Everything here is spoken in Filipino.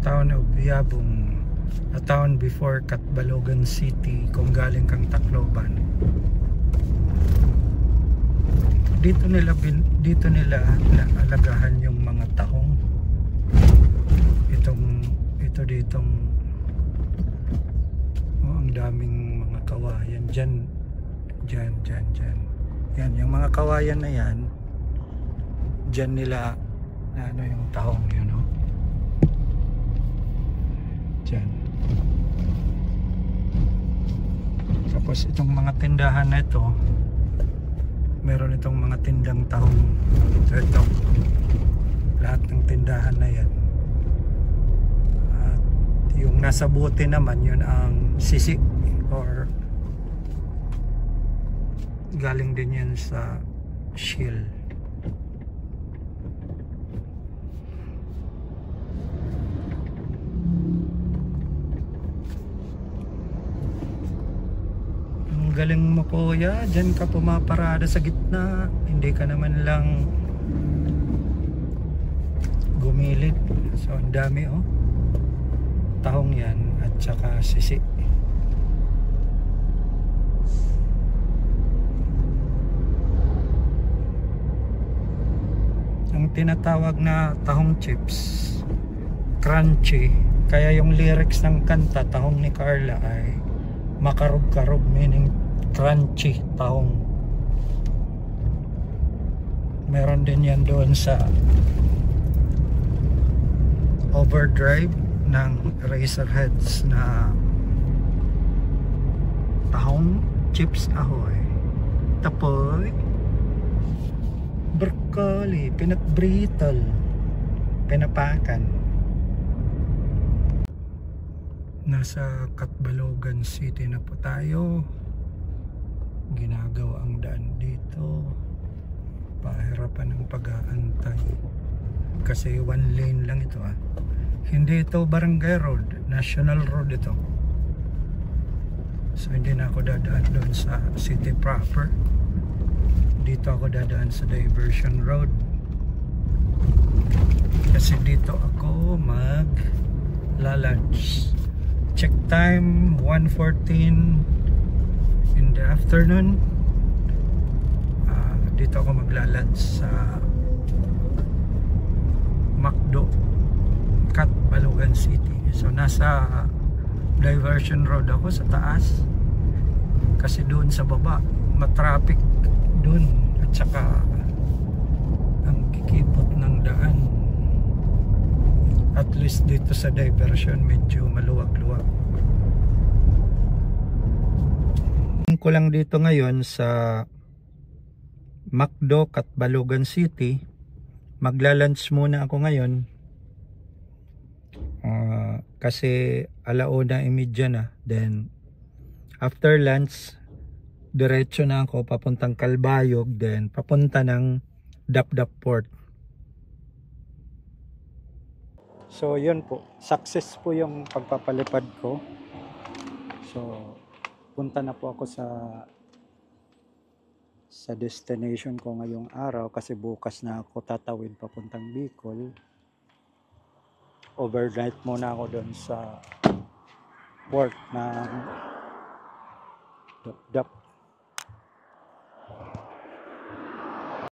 town of Yabong, a town before Catbalogan City kung galing kang Tacloban. Dito nila alagahan yung mga tahong. Ito ditong ang daming mga kawayan dyan. Yan, yung mga kawayan na yan, dyan nila yung tahong yun, no? Dyan. Tapos itong mga tindahan na ito, meron itong mga tindang tahong. Ito, lahat ng tindahan na yan. At yung nasa bote naman, yun ang sisi, or galing din yan sa shield. Ang galing mo, kuya, dyan ka pumaparada sa gitna, hindi ka naman lang gumilid. So ang dami, oh, tahong yan at saka sisi. Ang tinatawag na tahong chips, crunchy, kaya yung lyrics ng kanta Tahong ni Carla ay makarub-karub, meaning crunchy tahong. Meron din yan doon sa overdrive ng Razorheads na tahong chips ahoy, tapoy, broccoli, peanut brittle, pinapakan. Nasa Catbalogan City na po tayo. Ginagawa ang daan dito, pahirapan ng pag-aantay kasi one lane lang ito, ah. Hindi ito barangay road, national road ito. So hindi na ako dadaan doon sa city proper. Dito ako dadaan sa diversion road kasi dito ako mag-lunch. Check time 1:14 in the afternoon. Dito ako magla-lunch sa McDo, Catbalogan City. So nasa diversion road ako sa taas kasi doon sa baba matraffic doon, at saka ang kikipot ng daan. At least dito sa diversion medyo maluwag-luwag. Ko lang dito ngayon sa McDo, Catbalogan City. Magla-lunch muna ako ngayon kasi 1:30 na. Then after lunch diretso na ako papuntang Calbayog, then papunta ng Dapdap Port. So yun po, success po yung pagpapalipad ko. So punta na po ako sa destination ko ngayong araw kasi bukas na ako tatawid papuntang Bicol. Overnight muna ako doon sa port ng Dapdap.